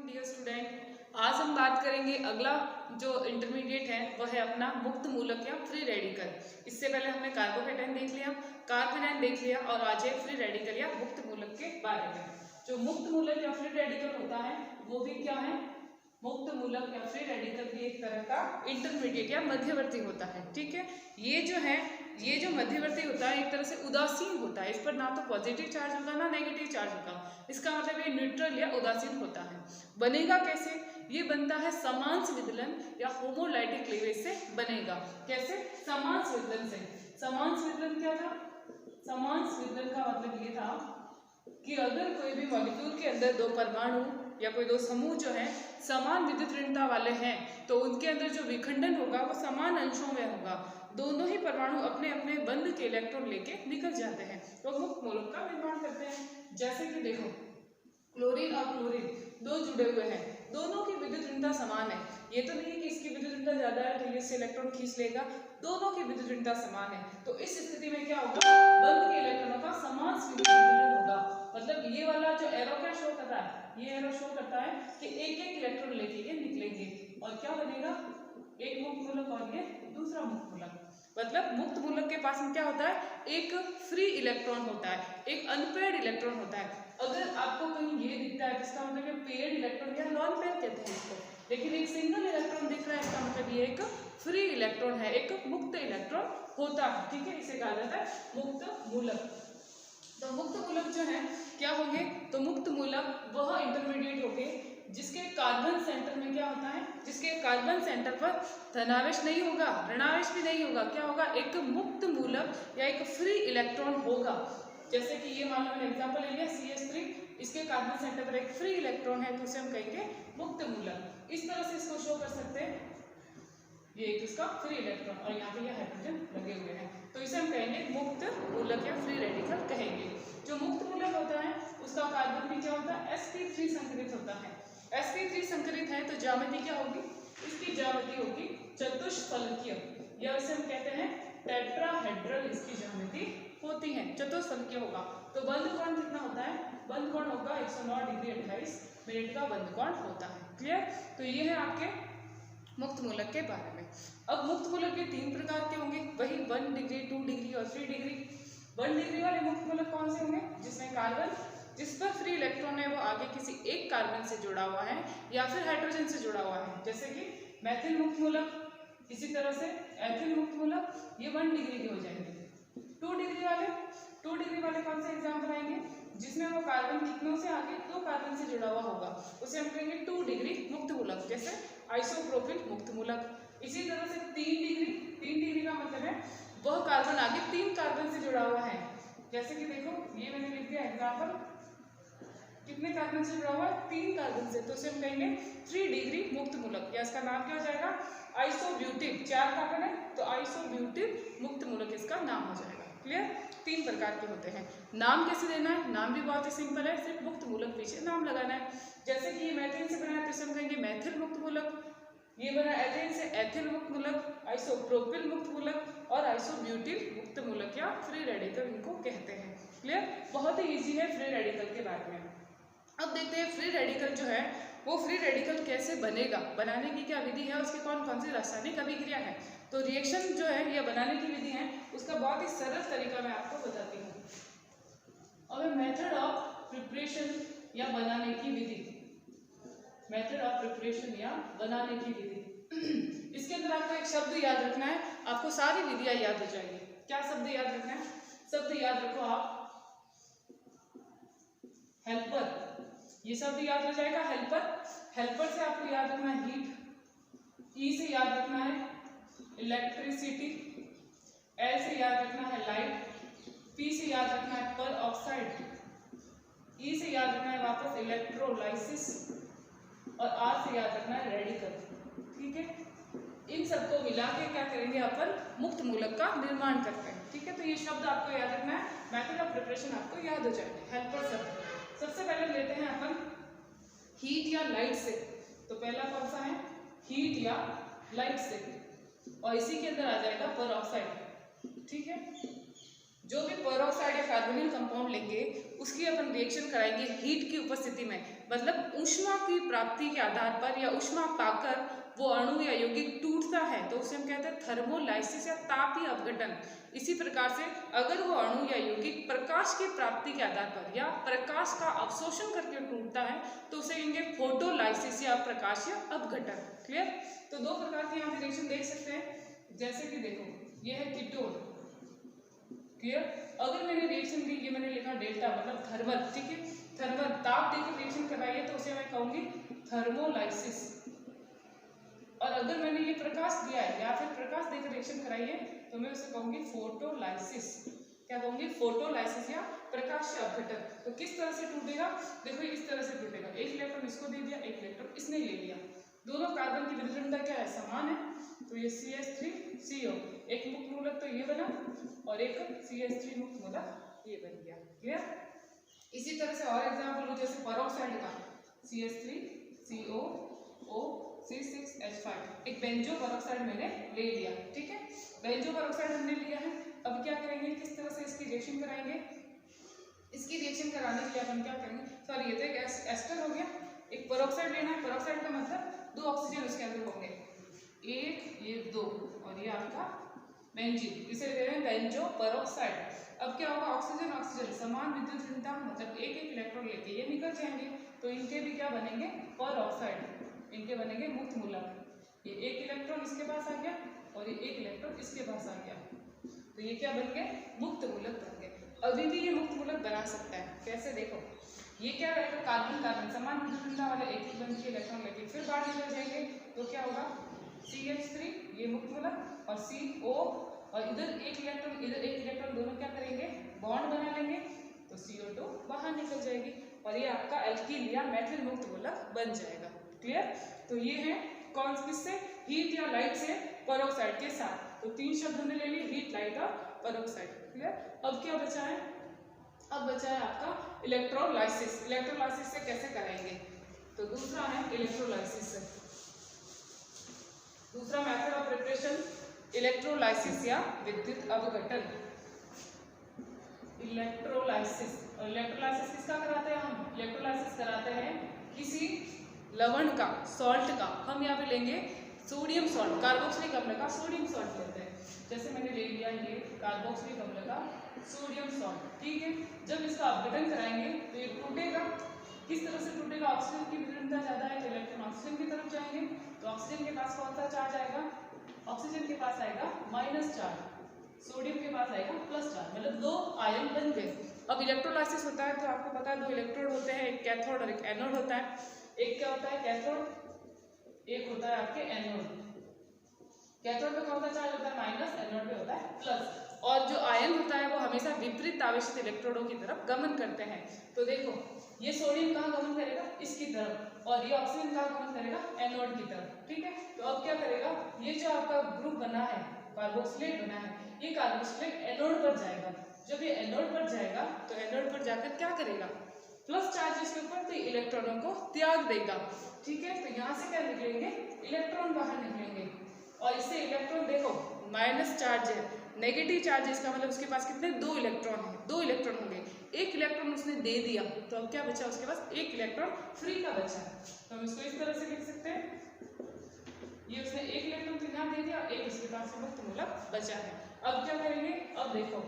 Dear student, आज हम बात करेंगे अगला जो इंटरमीडिएट है वह है अपना मुक्त मूलक या फ्री रेडिकल। इससे पहले हमने कार्बोकेटाइन देख लिया, कार्बेनाइन देख लिया और आज है फ्री रेडिकल या मुक्त मूलक के बारे में। जो मुक्त मूलक या फ्री रेडिकल होता है वो भी क्या है, मुक्त मूलक या फ्री रेडिकल भी एक तरह का इंटरमीडिएट या मध्यवर्ती होता है। ठीक है, ये जो मध्यवर्ती होता है एक तरह से उदासीन होता है। इस पर ना तो पॉजिटिव चार्ज होगा ना नेगेटिव चार्ज होगा। इसका मतलब ये न्यूट्रल या उदासीन होता है। बनेगा कैसे? ये बनता है समांश विदलन या होमोलाइटिक क्लीवेज से बनेगा। कैसे? समांश विदलन से। समांश विदलन क्या था? समांश विदलन का मतलब ये था कि अगर कोई भी मॉलिक्यूल के अंदर दो परमाणु या कोई दो समूह जो है समान विद्युत ऋणता वाले हैं तो उनके अंदर जो विखंडन होगा वो समान अंशों में होगा। दोनों ही परमाणु अपने अपने बंध के इलेक्ट्रॉन लेके निकल जाते हैं तो मुक्त मूलक का निर्माण करते हैं। जैसे कि देखो, क्लोरीन और क्लोरीन दो जुड़े हुए हैं, दोनों की विद्युत ऋणता समान है। ये तो नहीं है कि इसकी विद्युत ऋणता ज्यादा है तो ये इससे इलेक्ट्रॉन खींच लेगा, दोनों की विद्युत ऋणता समान है। तो इस स्थिति में क्या होगा, बंध के इलेक्ट्रॉनों का समान विद्युत विखंडन होगा। मतलब ये वाला जो एरो क्या शो कर रहा है, ये एरो शो करता है कि एक एक इलेक्ट्रॉन लेके ये निकलेंगे और क्या बनेगा, एक मुक्त मूलक और ये दूसरा मुक्त मूलक। मतलब मुक्त मूलक के पास में क्या होता है, एक फ्री इलेक्ट्रॉन होता है, एक अनपेयर्ड इलेक्ट्रॉन होता है। अगर आपको कहीं ये दिखता है इसका मतलब ये पेयर्ड इलेक्ट्रॉन या नॉन पेयर कहते हैं इसको, लेकिन एक सिंगल इलेक्ट्रॉन दिख रहा है इसका मतलब ये एक फ्री इलेक्ट्रॉन है, एक मुक्त इलेक्ट्रॉन होता है। ठीक है, इसे कहा जाता है मुक्त मूलक। तो मुक्त मूलक जो है क्या होंगे, तो मुक्त मूलक वह इंटरमीडिएट होंगे जिसके कार्बन सेंटर में क्या होता है, जिसके कार्बन सेंटर पर धनावेश नहीं होगा, ऋणावेश भी नहीं होगा। क्या होगा, एक मुक्त मूलक या एक फ्री इलेक्ट्रॉन होगा। जैसे कि ये मान लो मैंने एग्जांपल ले लिया CH3, इसके कार्बन सेंटर पर एक फ्री इलेक्ट्रॉन है तो उसे हम कहेंगे मुक्त मूलक। इस तरह से इसको शो कर सकते हैं, ये एक इसका फ्री इलेक्ट्रॉन और यहाँ पे ये हाइड्रोजन लगे हुए हैं तो इसे हम कहेंगे मुक्त मूलक या फ्री रेडिकल कहेंगे। जो मुक्त मूलक होता है उसका कार्बन भी क्या होता है, sp3 संकरित होता है। sp3 संकरित है तो ज्यामिति क्या होगी, इसकी ज्यामिति होगी चतुष्फलकीय या इसे हम कहते हैं टेट्राहेड्रल। इसकी ज्यामिति होती है, चतुष्फलकीय होगा। तो बंध कोण कितना होता है, बंध कोण होगा 109 डिग्री 28 मिनट का बंध कोण होता है। क्लियर? तो ये है आपके मुक्त मूलक के बारे में। अब मुक्त मूलक के तीन प्रकार के होंगे, वही 1 डिग्री 2 डिग्री और 3 डिग्री। 1 डिग्री वाले मुक्त मूलक कौन से होंगे, जिसमें कार्बन जिस पर फ्री इलेक्ट्रॉन है वो आगे किसी एक कार्बन से जुड़ा हुआ है या फिर हाइड्रोजन से जुड़ा हुआ है, जैसे कि मैथिल मुक्त मूलक, इसी तरह से एथिल मुक्त मूलक, ये 1 डिग्री के हो जाएंगे। 2 डिग्री वाले कौन से एग्जाम्पल आएंगे, जिसमें वो कार्बन कितनों से आगे दो कार्बन से जुड़ा हुआ होगा, उसे हम कहेंगे 2 डिग्री मुक्त मूलक, जैसे आइसोप्रोपिल मुक्त मूलक। इसी तरह से 3 डिग्री का मतलब है वह कार्बन आगे 3 कार्बन से जुड़ा हुआ है, जैसे कि देखो ये मैंने लिख दिया एग्जाम्पल, कितने कार्बन से जुड़ा हुआ है, 3 कार्बन से, तो उसे हम कहेंगे 3 डिग्री मुक्त मूलक या इसका नाम क्या हो जाएगा, आइसोब्यूटिल। 4 कार्बन है तो आइसोब्यूटिल मुक्त मूलक इसका नाम हो जाएगा। क्लियर? 3 प्रकार के होते हैं। नाम कैसे देना है, नाम भी बहुत ही सिंपल है, सिर्फ मुक्त मूलक पीछे नाम लगाना है। जैसे कि ये मैथिल से बना है तो इसे हम कहेंगे मैथिल मुक्त मूलक, ये बना एथिल से एथिल मुक्त मूलक, आइसोप्रोपिल मुक्त मूलक और आइसोब्यूटिल मुक्त मूलक या फ्री रेडिकल इनको कहते हैं। क्लियर? बहुत ही इजी है फ्री रेडिकल के बारे में। अब देखते हैं फ्री रेडिकल जो है वो फ्री रेडिकल कैसे बनेगा, बनाने की क्या विधि है, उसकी कौन कौन सी रासायनिक अभिक्रिया है। तो रिएक्शन जो है या बनाने की विधि है उसका बहुत ही सरल तरीका मैं आपको बताती हूँ। अब मेथड ऑफ प्रिपरेशन या बनाने की विधि, मेथड ऑफ प्रिपरेशन या बनाने की विधि। इसके अंदर आपको एक शब्द याद रखना है, आपको सारी विधियां याद हो जाएंगी। क्या शब्द याद रखना है, शब्द याद रखो आप हेल्पर, ये शब्द याद हो जाएगा हेल्पर। हेल्पर से आपको याद रखना है हीट, ई से याद रखना है इलेक्ट्रिसिटी, एल से याद रखना है लाइट, पी से याद रखना है पर ऑक्साइड, ई से याद रखना है वापस इलेक्ट्रोलाइसिस और आर से याद रखना है रेडिकल। ठीक है, इन सबको मिला के क्या करेंगे, अपन मुक्त मूलक का निर्माण करते हैं। ठीक है, तो ये शब्द आपको याद रखना है, मेथड ऑफ प्रिपरेशन आपको याद हो जाएगा। हेल्पर शब्द सबसे पहले लेते हैं अपन हीट या लाइट से, तो पहला कौन सा है, हीट या लाइट से, और इसी के अंदर आ जाएगा पर ऑक्साइड। ठीक है, जो भी पेरोक्साइड या कार्बोनिल कंपाउंड लेंगे उसकी अपन रिएक्शन कराएंगे हीट की उपस्थिति में, मतलब ऊष्मा की प्राप्ति के आधार पर या ऊष्मा पाकर वो अणु या यौगिक टूटता है तो उसे हम कहते हैं थर्मोलाइसिस या तापीय अपघटन। इसी प्रकार से अगर वो अणु या यौगिक प्रकाश की प्राप्ति के आधार पर या प्रकाश का अवशोषण करके टूटता है तो उसे कहेंगे फोटोलाइसिस या प्रकाशीय अपघटन। क्लियर? तो दो प्रकार के यहाँ पे रिएक्शन देख सकते हैं, जैसे कि देखो ये है कीटोन। क्लियर? अगर मैंने रिएक्शन दी, ये मैंने लिखा डेल्टा मतलब थर्मल, ठीक है, थर्मल ताप देकर रिएक्शन करवाई है तो उसे मैं कहूंगी थर्मोलाइसिस। और अगर मैंने ये प्रकाश दिया है या फिर प्रकाश देकर रिएक्शन कराई है तो मैं उसे कहूंगी फोटोलाइसिस। क्या कहूंगी? फोटोलाइसिस या प्रकाशीय अपघटन। तो किस तरह से टूटेगा? देखो इस तरह से टूटेगा, एक इलेक्ट्रॉन इसको दे दिया, एक इलेक्ट्रॉन इसने ले लिया, दोनों कार्बन की विद्युत क्या है? समान है, तो ये CH3CO, एक मुक्त मूलक तो ये बना और एक CH3 मुक्त मूलक ये बन गया। क्लियर? इसी तरह से और एग्जांपल लो, जैसे पेरोक्साइड का CH3COO C6H5, एक बेंजो पेरोक्साइड मैंने ले लिया, ठीक है, बेंजो पेरोक्साइड हमने लिया है। अब क्या करेंगे, किस तरह से इसकी रिएक्शन कराएंगे? इसकी रिएक्शन कराने के लिए अपन क्या करेंगे, सॉरी ये तो एक एस्टर हो गया, एक पेरोक्साइड लेना है, पेरोक्साइड का मतलब दो ऑक्सीजन उसके अंदर होंगे, एक ये दो और ये आपका बेंजीन, इसे ले रहे हैं बेंजो पेरोक्साइड। अब क्या होगा, ऑक्सीजन ऑक्सीजन समान विद्युत ऋणता, मतलब एक एक इलेक्ट्रॉन लेके ये निकल जाएंगे तो इनके भी क्या बनेंगे? पेरोक्साइड, इनके बनेंगे मुक्त मूलक। ये एक इलेक्ट्रॉन इसके पास आ गया और ये एक इलेक्ट्रॉन इसके पास आ गया, तो ये क्या बन गए? मुक्त मूलक बन गए। अभी भी ये मुक्त मूलक बना सकता है, कैसे? देखो ये क्या रहेगा, कार्बन कार्बन समान विद्युत वाले एक ही बन के इलेक्ट्रॉन लेके फिर बाहर निकल जाएंगे, तो क्या होगा? CH3 ये मुक्त मूलक और CO और इधर एक इलेक्ट्रॉन इधर एक इलेक्ट्रॉन, दोनों क्या करेंगे? बॉन्ड बना लेंगे, तो CO2 बाहर निकल जाएगी और ये आपका एल्कीन या मेथिल मुक्त मूलक बन जाएगा। क्लियर? तो ये है कौन किससे? हीट या लाइट से पेरोक्साइड के साथ। तो तीन शब्द हमने ले लिए, हीट, लाइट और पेरोक्साइड। क्लियर? अब क्या बचा है? अब बचा है आपका इलेक्ट्रोलाइसिस। इलेक्ट्रोलाइसिस से कैसे कराएंगे? तो दूसरा है इलेक्ट्रोलाइसिस से, दूसरा मेथड ऑफ प्रिपरेशन इलेक्ट्रोलाइसिस या विद्युत अपघटन। इलेक्ट्रोलाइसिस, और इलेक्ट्रोलाइसिस किसका कराते हैं हम? इलेक्ट्रोलाइसिस कराते हैं किसी लवण का, सॉल्ट का। हम यहाँ पे लेंगे सोडियम सॉल्ट, कार्बोक्सिलिक अम्ल का सोडियम सॉल्ट लेते हैं। जैसे मैंने ले लिया ये कार्बोक्सिलिक अम्ल का सोडियम सॉल्ट, ठीक है। जब इसका अपघटन कराएंगे तो ये टूटेगा। किस तरह से टूटेगा? ऑक्सीजन की विद्युतता ज्यादा है तो इलेक्ट्रॉन ऑक्सीजन की तरफ जाएंगे, तो ऑक्सीजन के पास कौन सा चार्ज आएगा? ऑक्सीजन के पास आएगा माइनस चार्ज, सोडियम के पास आएगा प्लस चार्ज, मतलब दो आयन बन गए। अब इलेक्ट्रोलाइसिस होता है तो आपको पता है दो इलेक्ट्रोड होते हैं, एक कैथोड और एक एनोड होता है। एक क्या होता है? कैथोड, एक होता है आपके एनोड। कैथोड पे कौन सा चार्ज होता है? माइनस, एनोड पे होता है प्लस। और जो आयन होता है वो हमेशा विपरीत आवेशित इलेक्ट्रोडों की तरफ गमन करते हैं। तो देखो ये सोडियम कहाँ गमन करेगा? इसकी तरफ, और ये ऑक्सीजन कहाँ गमन करेगा? एनोड की तरफ, ठीक है। तो अब क्या करेगा, ये जो आपका ग्रुप बना है, कार्बोक्सिलेट बना है, ये कार्बोक्सिलेट एनोड पर जाएगा। जब ये एनोड पर जाएगा तो एनोड पर जाकर क्या करेगा? प्लस चार्ज इसके ऊपर, तो इलेक्ट्रॉनों को त्याग देगा, ठीक है। तो यहाँ से क्या निकलेंगे? इलेक्ट्रॉन बाहर निकलेंगे, और इससे इलेक्ट्रॉन देखो माइनस चार्ज है, नेगेटिव चार्ज है, इसका मतलब उसके पास कितने? दो इलेक्ट्रॉन है, दो इलेक्ट्रॉन होंगे। एक इलेक्ट्रॉन उसने दे दिया तो अब क्या बचा? उसके पास एक इलेक्ट्रॉन फ्री का बचा है। तो हम इसको इस तरह से लिख सकते हैं, ये उसने एक इलेक्ट्रॉन तो यहाँ दे दिया, एक उसके पास मुक्त मूलक बचा है। अब क्या करेंगे? अब देखो,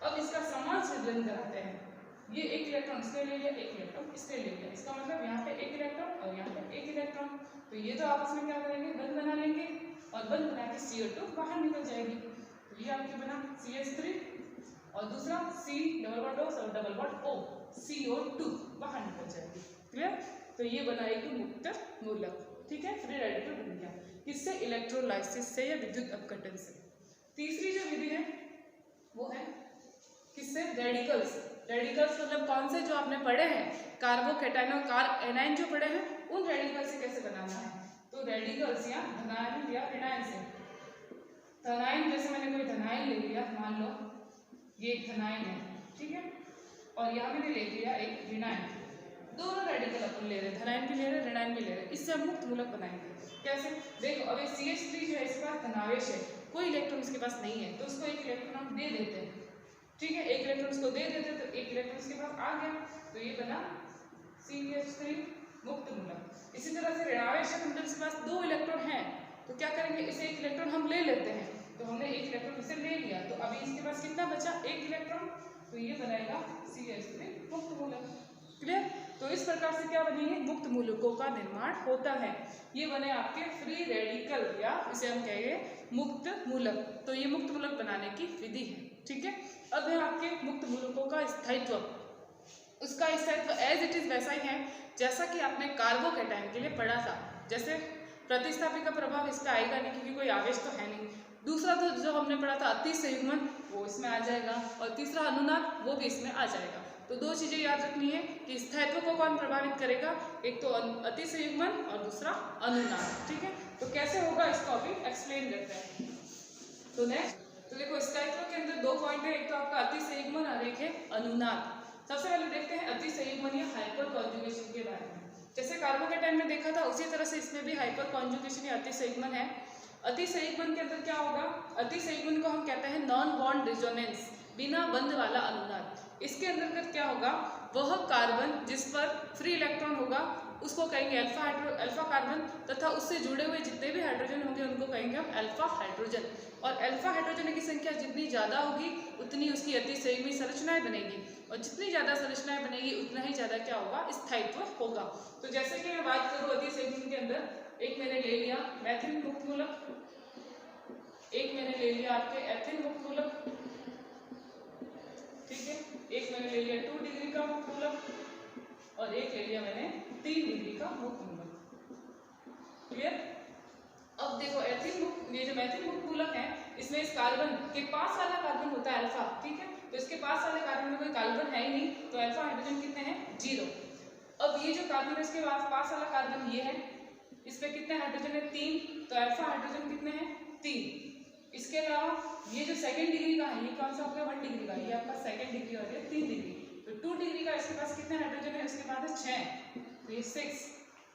अब इसका समान संयोजन कराते हैं। ये एक इलेक्ट्रॉन इसने ले लिया, एक इलेक्ट्रॉन इसने ले लिया, इसका मतलब यहाँ पे एक इलेक्ट्रॉन और यहाँ पे एक इलेक्ट्रॉन, तो ये तो आपस में क्या करेंगे? बंध बना लेंगे, और बंध बना के CO2 बाहर निकल जाएगी। तो ये आपके बना CH3 और दूसरा C डबल बॉन्ड O और डबल बॉन्ड O, CO2 बाहर निकल जाएगी। क्लियर? तो ये बनाएगी मुक्त मूलक, ठीक है, फ्री रेडिकल बन गया। किससे? इलेक्ट्रोलाइसिस से या विद्युत अपघटन से। तीसरी जो विधि है वो है किससे? रेडिकल्स। रेडिकल्स मतलब कौन से? जो आपने पढ़े हैं कार्बोकैटायन और कार्ब एनायन जो पढ़े हैं, उन रेडिकल से कैसे बनाना है। तो रेडिकल्स या धनायन या ऋणायन से। धनायन, जैसे मैंने कोई धनायन ले लिया, मान लो ये एक धनायन है, ठीक है, और यहाँ मैंने ले लिया एक ऋणायन। दोनों रेडिकल अपन ले रहे हैं, धनायन भी ले रहे हैं, ऋणायन भी ले रहे हैं। इससे हम मुक्त मूलक बनाएंगे। कैसे? देखो अब CH3 जो है इसके पास धनावेश है, कोई इलेक्ट्रॉन इसके पास नहीं है, तो उसको एक इलेक्ट्रॉन हम दे देते हैं, ठीक है, एक इलेक्ट्रॉन इसको दे देते तो एक इलेक्ट्रॉन इसके पास आ गया, तो ये बना CH3 मुक्त मूलक। इसी तरह से ऋणावेशक मेटल के पास 2 इलेक्ट्रॉन हैं, तो क्या करेंगे, इसे एक इलेक्ट्रॉन हम ले लेते हैं, तो हमने एक इलेक्ट्रॉन इसे ले लिया, तो अभी इसके पास कितना बचा, एक इलेक्ट्रॉन, तो ये बनाएगा CH3 मुक्त मूलक। क्लियर। तो इस प्रकार से क्या बनेंगे, मुक्त मूलकों का निर्माण होता है। ये बने आपके फ्री रेडिकल, या इसे हम कहेंगे मुक्त मूलक। तो ये मुक्त मूलक बनाने की विधि है। ठीक है, अब है आपके मुक्त मूलकों का स्थायित्व। उसका स्थायित्व एज इट इज वैसा ही है जैसा कि आपने कार्बोकैटायन के लिए पढ़ा था। जैसे प्रतिस्थापी का प्रभाव इस पर आएगा नहीं क्योंकि कोई आवेश तो है नहीं। दूसरा तो जो हमने पढ़ा था अतिसंयुग्मन, वो इसमें आ जाएगा, और तीसरा अनुनाद, वो भी इसमें आ जाएगा। तो 2 चीजें याद रखनी है कि स्थायित्व को कौन प्रभावित करेगा, एक तो अतिसंयुग्मन और दूसरा अनुनाद। ठीक है, तो कैसे होगा इसको अभी एक्सप्लेन करते हैं। तो नेक्स्ट, तो देखो स्थायित्व के अंदर 2 पॉइंट है, एक तो आपका अतिसंयुग्मन और एक है अनुनाद। सबसे पहले देखते हैं अतिसंयुग्मन या हाइपर कॉन्जुगेशन के बारे में। जैसे कार्बोकैटायन में देखा था उसी तरह से इसमें भी हाइपर कॉन्जुगेशन या अतिसंयुग्मन है। अतिसंयुग्मन के अंदर क्या होगा, अतिसंयुग्मन को हम कहते हैं नॉन बॉन्ड रिजोनेंस, बिना बंध वाला अनुनाद। इसके अंतर्गत क्या होगा, वह कार्बन जिस पर फ्री इलेक्ट्रॉन होगा उसको कहेंगे अल्फा कार्बन, तथा उससे जुड़े हुए जितने भी हाइड्रोजन होंगे उनको कहेंगे हम अल्फा हाइड्रोजन। और अल्फा हाइड्रोजन की संख्या जितनी ज़्यादा होगी उतनी उसकी अतिसंयुग्मी संरचनाएं बनेगी, और जितनी ज़्यादा संरचनाएं बनेगी उतना ही ज़्यादा क्या होगा, स्थायित्व होगा। तो जैसे कि मैं बात करूँ अतिसंयुग्मन के अंदर, एक मैंने ले लिया मैथिल मुक्त मूलक, एक मैंने ले लिया आपके एथिल मुक्त मूलक, ठीक है, एक मैंने ले लिया 2 डिग्री का मुक्त मूलक, और एक ले लिया मैंने 3 डिग्री का मुक्त मूलक। क्लियर। अब देखो एथिल मुक्त, ये जो मैथिल मुक्त मूलक है, इसमें इस कार्बन के पास वाला कार्बन होता है अल्फा। ठीक है, तो इसके पास वाले कार्बन में कोई कार्बन है ही नहीं, तो अल्फा हाइड्रोजन कितने हैं, 0। अब ये जो कार्बन है इसके पास वाला कार्बन ये है, इस पे कितने हाइड्रोजन है, 3, तो अल्फा हाइड्रोजन कितने हैं, 3। इसके अलावा ये जो सेकंड डिग्री का है, ये कौन सा आपका 1 डिग्री का, ये आपका सेकंड डिग्री और ये 3 डिग्री। तो 2 डिग्री का इसके पास कितने हाइड्रोजन है, इसके पास है 6, तो ये 6,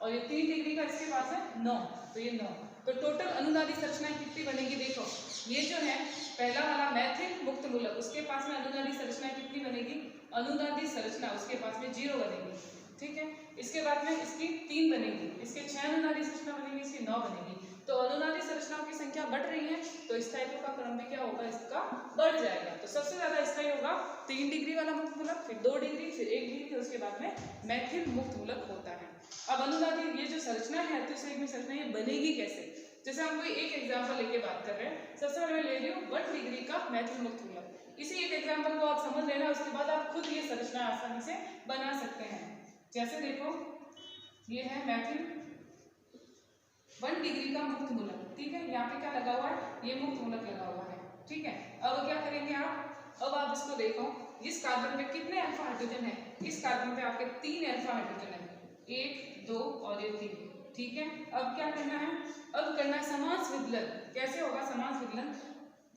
और ये 3 डिग्री का इसके पास है 9, तो ये 9। तो टोटल अनुनादी संरचनाएं कितनी बनेगी, देखो ये जो है पहला वाला मैथिल मुक्त मूलक, उसके पास में अनुनादी संरचनाएं कितनी बनेगी, अनुनादी संरचना उसके पास में 0 बनेगी। ठीक है, इसके बाद में इसकी 3 बनेगी, इसके 6 अनुनादी संरचना बनेगी, इसकी 9 बनेगी। तो अनुनादी संरचनाओं की संख्या बढ़ रही है, तो स्थायित्व का क्रम भी क्या होगा, इसका बढ़ जाएगा। तो सबसे ज्यादा स्थायी होगा 3 डिग्री वाला मुक्त मूलक, फिर 2 डिग्री, फिर 1 डिग्री, उसके बाद में मैथिल मुक्त मूलक होता है। अब अनुनादी ये जो संरचना है अतिसंयुग्मी संरचना, ये बनेगी कैसे। जैसे हम कोई एक एग्जाम्पल लेके बात कर रहे हैं, सबसे पहले मैं ले रही हूँ 1 डिग्री का मैथिल मुक्त मूलक। इसी एक एग्जाम्पल को आप समझ लेना, उसके बाद आप खुद ये संरचना आसानी से बना सकते हैं। जैसे देखो ये है मैथिल 1 डिग्री का मुक्त मूलक। ठीक है, यहाँ पे क्या लगा हुआ है, ये मुक्त मूलक लगा हुआ है। ठीक है, अब क्या करेंगे आप, अब आप इसको देखो, इस कार्बन पे कितने अल्फा हाइड्रोजन है, इस कार्बन पे आपके 3 अल्फा हाइड्रोजन है, 1, 2 और ये 3। ठीक है, अब क्या करना है, अब करना है समांस विदलन। कैसे होगा समांस विदलन,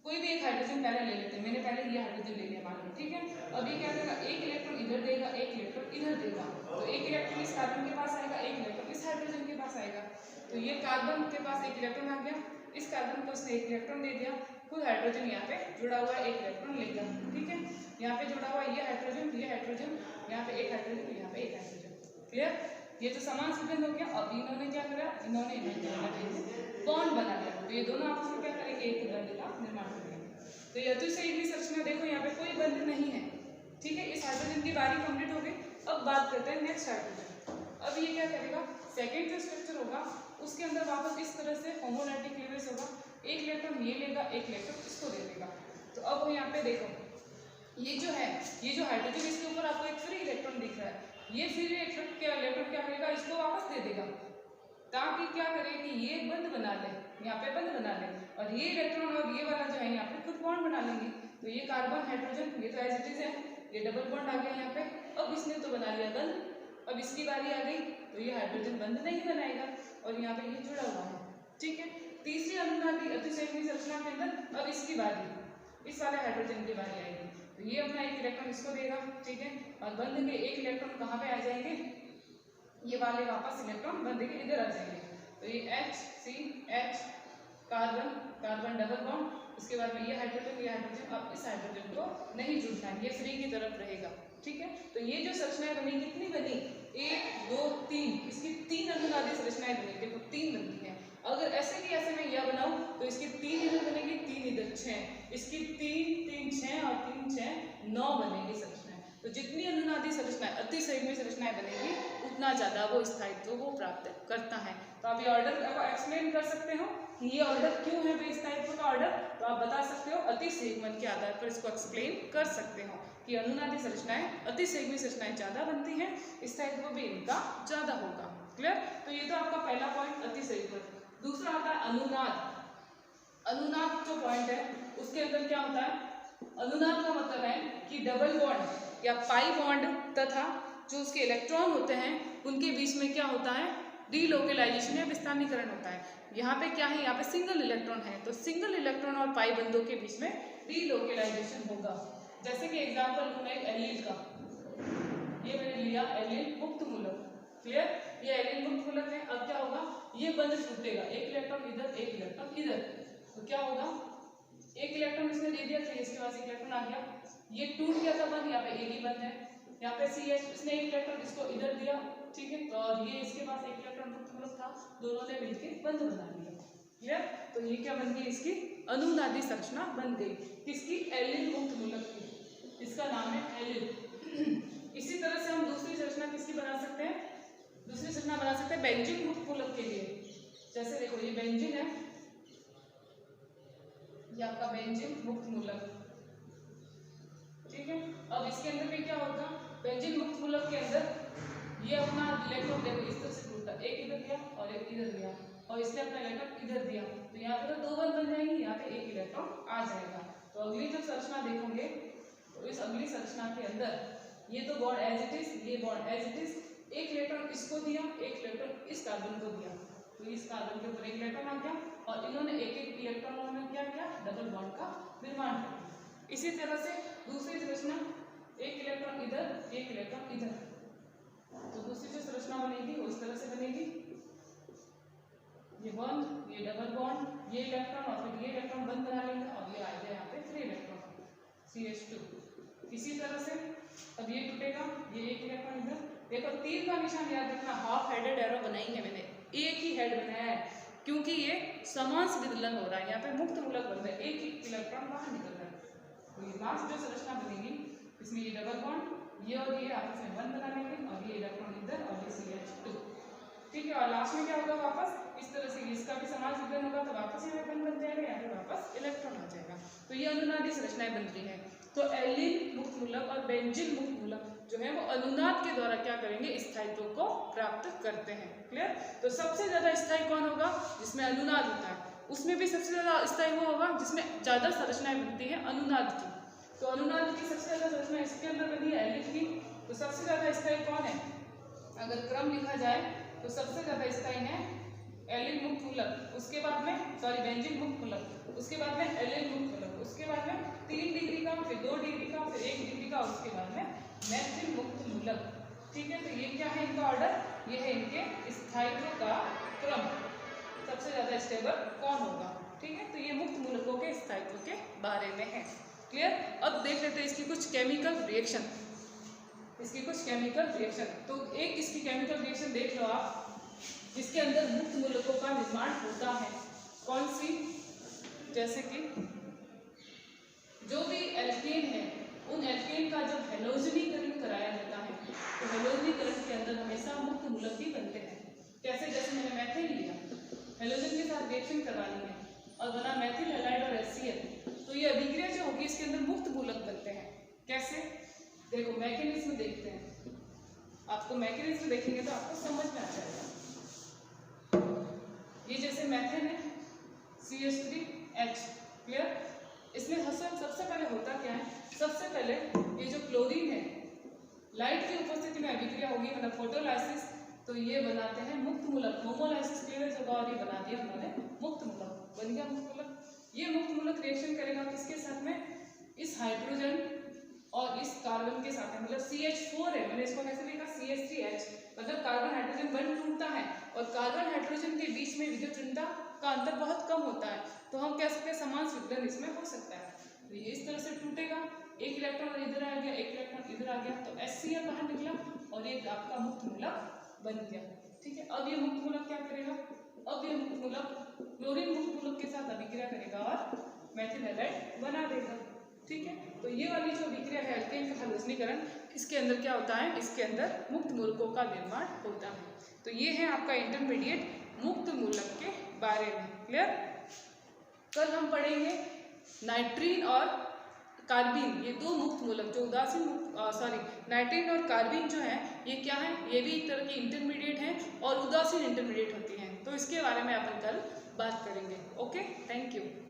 कोई भी एक हाइड्रोजन पहले ले लेते हैं, मैंने पहले ये हाइड्रोजन ले लिया मान लो। ठीक है, अब ये क्या करेगा, एक इलेक्ट्रॉन इधर देगा, एक इलेक्ट्रॉन इधर देगा, तो एक इलेक्ट्रॉन इस कार्बन के पास आएगा, एक इलेक्ट्रॉन इस हाइड्रोजन के पास आएगा। तो ये कार्बन के पास एक इलेक्ट्रॉन आ गया, इस कार्बन को उसने एक इलेक्ट्रॉन दे दिया, खुद हाइड्रोजन यहाँ पे जुड़ा हुआ है, एक इलेक्ट्रॉन लेगा। ठीक है, यहाँ पे जुड़ा हुआ ये हाइड्रोजन, यहाँ पे एक हाइड्रोजन, यहाँ पे एक हाइड्रोजन। क्लियर, ये तो समांस विदलन हो गया। अब इन्होंने क्या करा, इन्होंने बॉन्ड बना लिया, तो ये दोनों आपस में क्या करेंगे, एक बंध का निर्माण करेंगे। तो ये अतिसंयुग्मी संरचना देखो, यहाँ पे कोई बंध नहीं है। ठीक है, इस हाइड्रोजन की बारी कंप्लीट हो गई। अब बात करते हैं नेक्स्ट हाइड्रोजन। अब ये क्या करेगा, सेकेंड जो स्ट्रक्चर होगा उसके अंदर वापस इस तरह से होमोनैटिक क्लीवेज होगा, एक इलेक्ट्रॉन ये लेगा, एक इलेक्ट्रॉन इसको दे देगा। तो अब यहाँ पे देखो ये जो है, ये जो हाइड्रोजन, इसके ऊपर आपको एक फ्री इलेक्ट्रॉन दिख रहा है, ये फ्री इलेक्ट्रॉन क्या करेगा, इसको वापस दे देगा, ताकि क्या करे कि ये बंध बना ले, यहाँ पे बंध बना ले, और ये इलेक्ट्रॉन और ये वाला जो है यहाँ पे खुद बॉन्ड बना लेंगे। तो ये कार्बन हाइड्रोजन, ये तो एज इट इज है, ये डबल बॉन्ड आ गया यहाँ पे। अब इसने तो बना लिया बंध, अब इसकी बारी आ गई, तो ये हाइड्रोजन बंध नहीं बनाएगा, और यहाँ पे ये जुड़ा हुआ है। ठीक है, तीसरी अनुनादी अतिसंयुग्मी संरचना के अंदर अब इसकी बारी, इस वाले हाइड्रोजन की बारी आएगी, तो ये अपना एक इलेक्ट्रॉन इसको देगा। ठीक है, और बंध में एक इलेक्ट्रॉन कहाँ पे आ जाएंगे, ये वाले वापस इलेक्ट्रॉन बंध के इधर आ जाएंगे। तो ये H C H carbon, carbon double bond, उसके बाद में ये हाइड्रोजन अब इस हाइड्रोजन को नहीं जुड़ना है, ये फ्री की तरफ रहेगा। ठीक है, तो ये जो संरचनाएं बनी कितनी बनी, 1 2 3, इसकी 3 अनुनादी संरचनाएं बनी। देखो 3 बनती हैं। अगर ऐसे की ऐसे मैं यह बनाऊं तो इसकी 3 इधर बनेगी, 3 इधर 6, इसकी 3 3 6 और 3 6 9 बनेगी संरचनाएं। तो जितनी अनुनादी संरचनाएं अति संयुग्मी संरचनाएं बनेगी उतना ज्यादा वो स्थायित्व वो प्राप्त करता है। तो आप ये ऑर्डर को एक्सप्लेन कर सकते हो कि ये ऑर्डर क्यों है भाई स्थायित्व का ऑर्डर, तो आप बता सकते हो अति संयुग्मन के आधार पर इसको एक्सप्लेन कर सकते हो कि अनुनादी संरचनाएं अति संयुग्मी संरचनाएं ज्यादा बनती हैं, स्थायित्व भी इनका ज्यादा होगा। क्लियर, तो ये तो आपका पहला पॉइंट अति संयुग्मन। दूसरा आता है अनुनाद। अनुनाद जो पॉइंट है उसके अंदर क्या होता है, अनुनाद का मतलब है कि डबल बॉन्ड या पाई बॉन्ड तथा जो उसके इलेक्ट्रॉन होते हैं उनके बीच में क्या होता है, डीलोकेलाइजेशन या विस्थानीकरण होता है। यहाँ पे क्या है, यहाँ पे सिंगल इलेक्ट्रॉन है, तो सिंगल इलेक्ट्रॉन और पाई बंधों के बीच में डीलोकेलाइजेशन होगा। जैसे कि एग्जांपल लूँ एक एलील का, ये मैंने लिया एलील मुक्त मूलक। क्लियर, ये एलील मुक्त मूलक है। अब क्या होगा, ये बंध टूटेगा, एक इलेक्ट्रॉन इधर एक इलेक्ट्रॉन इधर, तो क्या होगा, एक इलेक्ट्रॉन इसने दे दिया तो इसके पास एक इलेक्ट्रॉन आ गया, ये टूट गया था बंध, यहाँ पे एक ही बंध है, यहाँ पे CH इसने एक इलेक्ट्रॉन इसको इधर दिया। ठीक है, तो और ये इसके पास एक इलेक्ट्रॉन मुक्त मूलक था, दोनों ने मिलकर बंध बना लिया। क्लियर, तो ये क्या बन गई, इसकी अनुनादी संरचना बन गई, किसकी, एलील मुक्त मूलक की, इसका नाम है एलील। इसी तरह से हम दूसरी संरचना किसकी बना सकते हैं, दूसरी संरचना बना सकते हैं बेंजीन मुक्त मूलक के लिए। जैसे देखो ये बेंजीन है, ये आपका बेंजीन मुक्त मूलक। ठीक है, अब इसके अंदर भी क्या होगा, बेंजीन मुक्त मूलक के अंदर ये अपना इलेक्ट्रॉन देखो इस तरह से टूटा, एक इधर दिया और एक इधर दिया, और इसने अपना इलेक्ट्रॉन इधर दिया, तो यहाँ पे तो 2 बंध बन जाएंगे, यहाँ पे एक इलेक्ट्रॉन आ जाएगा। तो अगली जब संरचना देखोगे तो इस अगली संरचना के अंदर ये तो बॉन्ड एज इट इज, ये बॉन्ड एज इट इज, एक इलेक्ट्रॉन इसको दिया, एक इलेक्ट्रॉन इस कार्बन को दिया, तो इस कार्बन के ऊपर एक इलेक्ट्रॉन आ गया, और इन्होंने एक एक इलेक्ट्रॉनों में क्या किया, डबल बॉन्ड का निर्माण किया। इसी तरह से दूसरी संरचना, एक इलेक्ट्रॉन इधर एक इलेक्ट्रॉन इधर, तो दूसरी जो संरचना बनेगी वो इस तरह से बनेगी, ये बॉन्ड, ये डबल बॉन्ड, ये इलेक्ट्रॉन और फिर ये इलेक्ट्रॉन बंद बना लेंगे और ये आ जाए यहाँ पे फ्री इलेक्ट्रॉन CH2। इसी तरह से अब ये टूटेगा, ये एक इलेक्ट्रॉन इधर, देखो तीर का निशान याद रखना, हाफ हेडेड एरो बनाएंगे, मैंने एक ही हेड बनाया है क्योंकि ये समान विदलन हो रहा है, यहाँ पे मुक्त मूलक बन रहा है, एक ही इलेक्ट्रॉन बाहर निकल रहा है। तो ये लास्ट जो संरचना बनेगी इसमें ये डबल बॉन्ड, ये और ये आपस में बंद बना लेंगे, और ये इलेक्ट्रॉन इधर और ये CH2। ठीक है, और लास्ट में क्या होगा, वापस इस तरह से इसका भी समान विदलन होगा, तो वापस यहाँ पे बन जाएगा, यहाँ पे वापस इलेक्ट्रॉन आ जाएगा। तो ये अनुनादी संरचनाएं बन रही है। तो एलील मुक्त मूलक और बेंजीन मुक्त मूलक जो है वो अनुनाद के द्वारा क्या करेंगे, स्थायित्व को प्राप्त करते हैं। क्लियर, तो सबसे ज्यादा स्थायी कौन होगा, जिसमें अनुनाद होता है, उसमें भी सबसे ज्यादा स्थायी वो होगा जिसमें ज्यादा संरचनाएं बनती हैं अनुनाद की। तो अनुनाद की सबसे ज्यादा संरचना इसके अंदर बनी है एलील की, तो सबसे ज्यादा स्थायी कौन है, अगर क्रम लिखा जाए तो सबसे ज्यादा स्थायी है एलील मुक्त मूलक, उसके बाद में सॉरी बेंजीन मुक्त मूलक, उसके बाद में एलील मुक्त मूलक, उसके बाद में 3 डिग्री का, फिर 2 डिग्री का, फिर 1 डिग्री का, उसके बाद में मैथिल मुक्त मूलक। ठीक है, तो ये क्या है इनका ऑर्डर, ये है इनके स्थायित्व का क्रम, सबसे ज्यादा स्टेबल कौन होगा। ठीक है, तो ये मुक्त मूलकों के स्थायित्व के बारे में है। क्लियर, अब देख लेते हैं इसकी कुछ केमिकल रिएक्शन, इसकी कुछ केमिकल रिएक्शन। तो एक इसकी केमिकल रिएक्शन देख लो आप, जिसके अंदर मुक्त मूलकों का निर्माण होता है, कौन सी, जैसे कि जो भी एल्केन है उन एल्केन का जब हेलोजनीकरण कराया जाता है तो हेलोजनीकरण के अंदर हमेशा मुक्त मूलक ही बनते हैं। कैसे, जैसे मैंने मैथिल लिया, हेलोजन के साथ रिएक्शन करवानी है और बना मैथिल हैलाइड और HCl, तो ये अभिक्रिया जो होगी इसके अंदर मुक्त मूलक बनते हैं। कैसे, देखो मैकेनिज्म देखते हैं, आपको मैकेनिज्म देखेंगे तो आपको समझ में आ जाएगा। ये जैसे मैथेन है CH3H, क्लियर, इसमें सबसे पहले होता क्या है, सबसे पहले ये जो क्लोरीन है लाइट की उपस्थिति में अभिक्रिया होगी, मतलब फोटोलाइसिस, तो ये बनाते हैं मुक्त मूलक, होमोलाइसिस क्लियरेंस होगा और ये बना दिया उन्होंने मुक्त मूलक, बन गया मुक्त मूलक। ये मुक्त मूलक रिएक्शन करेगा किसके साथ में, इस हाइड्रोजन और इस कार्बन के साथ में, मतलब CH4 है, मैंने इसको कैसे लिखा CH3H, मतलब कार्बन हाइड्रोजन हाइड्रोजन बंध टूटता है और कार्बन हाइड्रोजन के बीच में विद्युत ऋणता का अंतर बहुत कम होता है, तो हम कह सकते हैं समान स्वीकरण इसमें हो सकता है। तो ये इस तरह से टूटेगा, एक इलेक्ट्रॉन इधर आ गया, एक इलेक्ट्रॉन इधर आ गया, तो HCl बाहर निकला और ये आपका मुक्त मूलक बन गया। ठीक है, अब ये मुक्त मूलक क्या करेगा, अब ये मुक्त मूलक क्लोरीन मुक्त मूलक के साथ अभिक्रिया करेगा और मेथिल हैलाइड बना देगा। ठीक है, तो ये वाली जो अभिक्रिया है अल्केन का हलोजनीकरण, इसके अंदर क्या होता है, इसके अंदर मुक्त मूलकों का निर्माण होता है। तो ये है आपका इंटरमीडिएट मुक्त मूलक के बारे में। क्लियर? कल हम पढ़ेंगे नाइट्रीन और कार्बिन, ये दो मुक्त मूलक जो उदासीन नाइट्रीन और कार्बिन जो है ये क्या है, ये भी एक तरह की इंटरमीडिएट हैं और उदासीन इंटरमीडिएट होती हैं। तो इसके बारे में अपन कल बात करेंगे। Okay, thank you.